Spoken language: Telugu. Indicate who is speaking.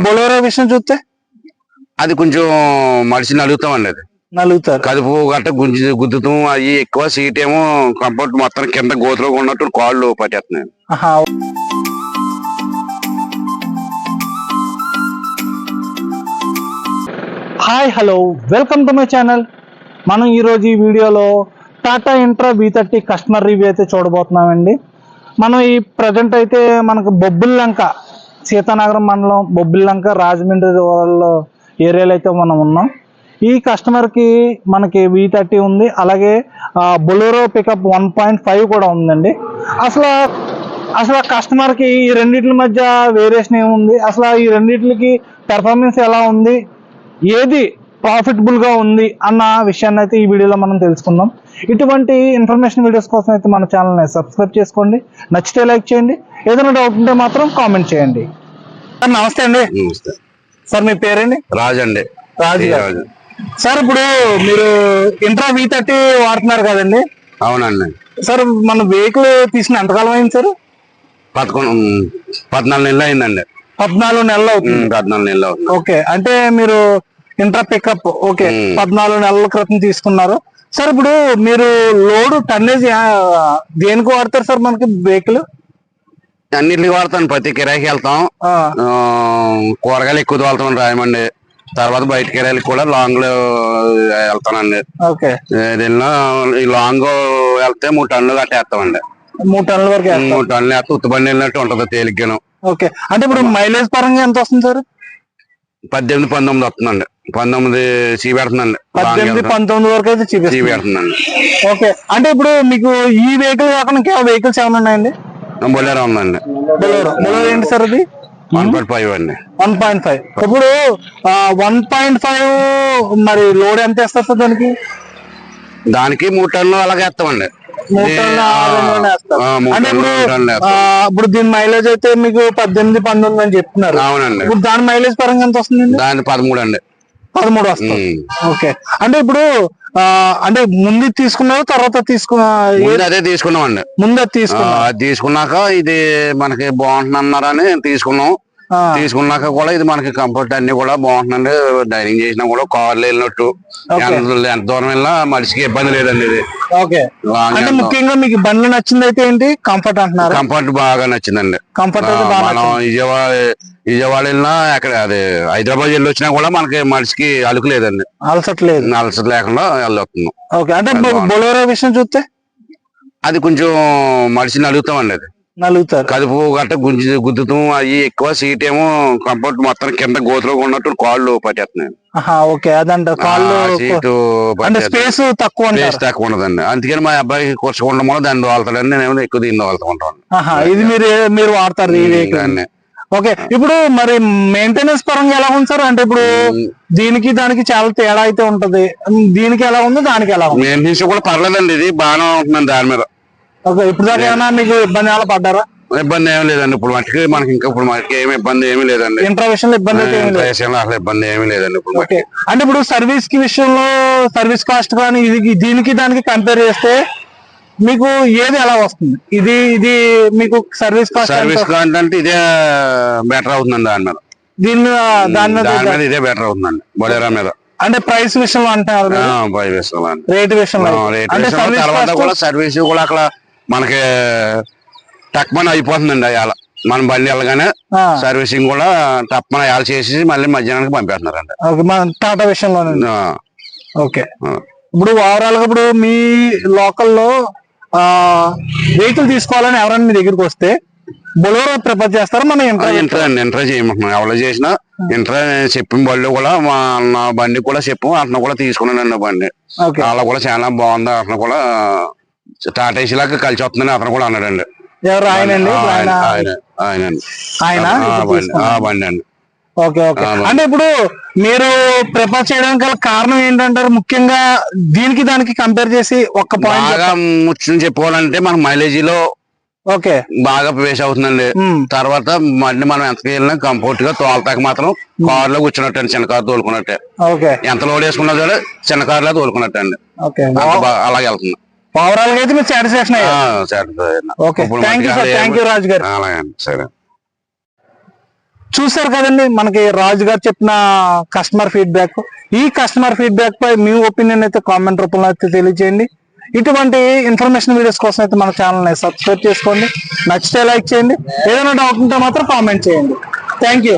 Speaker 1: బొలెరో విషయం చూస్తే
Speaker 2: అది కొంచెం మనిషి నలుగుతామండి. అది
Speaker 1: నలుగుతారు,
Speaker 2: కదుపు గట్ట గుద్దుతాం. అవి ఎక్కువ సీట్ ఏమో కంఫర్ట్ మొత్తం కింద గోతులో ఉన్నట్టు కాళ్ళు పట్టేస్తున్నాయి.
Speaker 1: Hi hello welcome to my channel. మనం ఈరోజు ఈ వీడియోలో Tata intra V30 customer review అయితే చూడబోతున్నామండి. మనం ఈ ప్రజెంట్ అయితే మనకు బొబ్బిల్లంక సీతానగరం మండలం బొబ్బిల్లంక రాజమండ్రి ఏరియాలో అయితే మనం ఉన్నాం. ఈ కస్టమర్కి మనకి V30 ఉంది, అలాగే బొలెరో పికప్ 1.5 కూడా ఉందండి. అసలు కస్టమర్కి ఈ రెండింటి మధ్య వేరియేషన్ ఏముంది, అసలు ఈ రెండింటికి పెర్ఫార్మెన్స్ ఎలా ఉంది, ఏది ప్రాఫిటబుల్గా ఉంది అన్న విషయాన్ని అయితే ఈ వీడియోలో మనం తెలుసుకుందాం. ఇటువంటి ఇన్ఫర్మేషన్ వీడియోస్ కోసం అయితే మన ఛానల్ని సబ్స్క్రైబ్ చేసుకోండి, నచ్చితే లైక్ చేయండి, ఏదైనా డౌట్ ఉంటే మాత్రం కామెంట్ చేయండి. సార్ నమస్తే అండి. సార్ మీ పేరండి?
Speaker 2: రాజు అండి.
Speaker 1: రాజు సార్, ఇప్పుడు మీరు ఇంట్రా V30 వాడుతున్నారు కదండి?
Speaker 2: అవునండి
Speaker 1: సార్. మన వెహికల్ తీసిన ఎంతకాలం అయింది సార్?
Speaker 2: 14 నెలలు అయిందండి.
Speaker 1: 14 నెలలు అవుతుంది.
Speaker 2: 14 నెలలు అవుతుంది.
Speaker 1: ఓకే, అంటే మీరు ఇంట్రా పికప్ 14 నెలల క్రితం తీసుకున్నారు. సార్, ఇప్పుడు మీరు లోడ్ టన్నేజ్ దేనికి వాడతారు సార్? మనకి వెహికల్
Speaker 2: అన్నిటికి వాడతాను. ప్రతి కిరాయికి వెళ్తాం, కూరగాయలు ఎక్కువ తోలుతాం రాయమండి. తర్వాత బయట కిరాయిలకు కూడా లాంగ్ లో వెళ్తానండి. ఈ లాంగ్ వెళ్తే 3 టన్నులు కట్టేస్తామండి.
Speaker 1: 3 టన్నుల వరకు
Speaker 2: 3 టన్నులు వేస్తే ఉత్తుబండి వెళ్ళినట్టు ఉంటది తేలిగ్గాను.
Speaker 1: ఓకే, అంటే ఇప్పుడు మైలేజ్ పరంగా ఎంత వస్తుంది సార్?
Speaker 2: 18-19 వస్తుందండి. 19 చూపెడుతుందండి.
Speaker 1: 18-19 వరకు అయితే
Speaker 2: చూపెడుతుందండి.
Speaker 1: ఓకే, అంటే ఇప్పుడు మీకు ఈ వెహికల్ కాకుండా ఇంకా వెహికల్స్ ఏమైనా ఉన్నాయండి?
Speaker 2: బొలెరో ఉందండి.
Speaker 1: బొలెరో ఏంటి సార్ అది?
Speaker 2: 1.5 అండి.
Speaker 1: 1.5. ఇప్పుడు 1.5 మరి లోడ్ ఎంత వేస్తారు సార్ దానికి?
Speaker 2: 3 టన్నులు అలాగే వేస్తామండి.
Speaker 1: అంటే ఇప్పుడు దీని మైలేజ్ అయితే మీకు 18-19 అని చెప్తున్నారు.
Speaker 2: అవునండి.
Speaker 1: ఇప్పుడు దాని మైలేజ్ పరంగా ఎంత వస్తుంది?
Speaker 2: దాని 13 అండి.
Speaker 1: 13 వస్తుంది. ఓకే, అంటే ఇప్పుడు అంటే ముందు తీసుకున్నారు తర్వాత
Speaker 2: అదే తీసుకున్నామండి.
Speaker 1: ముందు
Speaker 2: తీసుకున్నాక ఇది మనకి బాగుంటుంది అన్నారని తీసుకున్నాం. తీసుకున్నాక కూడా ఇది మనకి కంఫర్ట్ అన్ని కూడా బాగుంటుందండి. డైనింగ్ చేసినా కూడా కార్లు వెళ్ళినట్టు ఎంత దూరం వెళ్ళినా మనిషికి ఇబ్బంది లేదండి. ఇది
Speaker 1: అంటే ముఖ్యంగా మీకు బండ్లు నచ్చింది అయితే ఏంటి? కంఫర్ట్ అంటున్నారు.
Speaker 2: కంఫర్ట్ బాగా నచ్చిందండి.
Speaker 1: కంఫర్ట్
Speaker 2: మనం విజయవాడ వెళ్ళినా అక్కడ అదే హైదరాబాద్ వెళ్ళి వచ్చినా కూడా మనకి మనిషికి అలుకు లేదండి.
Speaker 1: అలసట
Speaker 2: లేకుండా వెళ్ళొస్తున్నాం.
Speaker 1: ఓకే, అంటే బొలెరో విషయం చూస్తే
Speaker 2: అది కొంచెం మనిషిని అలుగుతామండి. అది
Speaker 1: నలుగుతారు,
Speaker 2: కదుపు గట్ట గుద్దుతాం. అవి ఎక్కువ సీట్ ఏమో కంఫర్ట్ మొత్తం కింద గోతులో ఉన్నట్టు కాళ్ళు పట్టేస్తున్నాయి.
Speaker 1: ఓకే, అదంటే
Speaker 2: సీటు
Speaker 1: స్పేస్ తక్కువ
Speaker 2: ఉండదండి. అందుకని మా అబ్బాయి కూర్చోకుండా కూడా దాన్ని వాళ్తాడని నేను ఎక్కువ దీన్ని వాళ్తుంటాను.
Speaker 1: ఇది మీరు వాడతారు ఈ వెహికల్? ఓకే, ఇప్పుడు మరి మెయింటెనెన్స్ పరంగా ఎలా ఉంది సార్? అంటే ఇప్పుడు దీనికి దానికి చాలా తేడా అయితే ఉంటది. దీనికి ఎలా ఉంది, దానికి ఎలా ఉంది?
Speaker 2: మెయింటెనెన్స్ కూడా పర్లేదండి. ఇది బాగానే ఉంటుందండి దాని మీద.
Speaker 1: ఓకే, ఇప్పుడు దాకా ఏమైనా మీకు ఇబ్బంది ఏమైనా పడ్డారా?
Speaker 2: ఇబ్బంది ఏమి లేదండి. ఇప్పుడు మనకి ఏమి ఇబ్బంది ఏమి లేదండి.
Speaker 1: ఇంట్రా విషయంలో ఇబ్బంది
Speaker 2: అసలు ఇబ్బంది ఏమి లేదండి. ఇప్పుడు
Speaker 1: అంటే ఇప్పుడు సర్వీస్ కి విషయంలో సర్వీస్ కాస్ట్ కానీ దీనికి దానికి కంపేర్ చేస్తే మీకు ఏది ఎలా వస్తుంది? ఇది మీకు సర్వీస్ కాస్ట్
Speaker 2: అంటే ఇదే బెటర్ అవుతుందండి. దాని మీద ఇదే బెటర్ అవుతుందండి బొలెరో మీద.
Speaker 1: అంటే ప్రైస్ విషయంలో అంటారు, రేట్ విషయంలో.
Speaker 2: తర్వాత కూడా సర్వీస్ కూడా అక్కడ మనకి టక్మన్ అయిపోతుందండి. అలా మన బండి వెళ్ళగానే సర్వీసింగ్ కూడా టక్మన్ అయాలు చేసి మళ్ళీ మధ్యాహ్నానికి పంపేస్తున్నారండి.
Speaker 1: టాటా విషయంలో. ఓకే, ఇప్పుడు ఓవరాల్ గా ఇప్పుడు మీ లోకల్లో వెహికల్ తీసుకోవాలని ఎవరైనా మీ దగ్గరికి వస్తే బొలెరో ప్రిఫర్ చేస్తారా? మన
Speaker 2: ఇంట్రా చేయమంటున్నాం. ఎవరు చేసినా ఇంట్రా చెప్పిన బళ్ళు కూడా నా బండి కూడా చెప్పు అతను కూడా తీసుకున్నానండి బండి. అలా కూడా చాలా బాగుంది. అతను కూడా టాటా ఏసీ లాగా కలిసి వస్తుందని అతను కూడా అన్నాడండి.
Speaker 1: ఎవరు?
Speaker 2: బండి అండి.
Speaker 1: ఓకే, అంటే ఇప్పుడు మీరు ప్రిఫర్ చేయడానికి గల కారణం ఏంటంటారు? ముఖ్యంగా దీనికి దానికి కంపేర్ చేసి ఒక్క పాయింట్
Speaker 2: ముఖ్యం చెప్పుకోవాలంటే మనకు మైలేజీలో బాగా వేస్ట్ అవుతుందండి. తర్వాత మళ్ళీ మనం ఎంత వెళ్ళినా కంఫర్ట్ గా తోలతాక మాత్రం కార్ లో కూర్చున్నట్టు, చిన్న కారు తోలుకున్నట్టే. ఎంత లోడ్ వేసుకున్నా సరే చిన్న కార్ లో తోలుకున్నట్టు అండి. అలాగే వెళ్తుంది.
Speaker 1: ఓవరాల్ గా అయితే మీరు సాటిస్ఫాక్షన్. ఓకే, థ్యాంక్ యూ రాజు గారు.
Speaker 2: అలాగే సరే.
Speaker 1: చూసారు కదండి మనకి రాజు గారు చెప్పిన కస్టమర్ ఫీడ్బ్యాక్. ఈ కస్టమర్ ఫీడ్బ్యాక్ పై మీ ఒపీనియన్ అయితే కామెంట్ రూపంలో అయితే తెలియజేయండి. ఇటువంటి ఇన్ఫర్మేషన్ వీడియోస్ కోసం అయితే మన ఛానల్ ని సబ్స్క్రైబ్ చేసుకోండి. నచ్చితే లైక్ చేయండి. ఏదైనా డౌట్ ఉంటే మాత్రం కామెంట్ చేయండి. Thank you.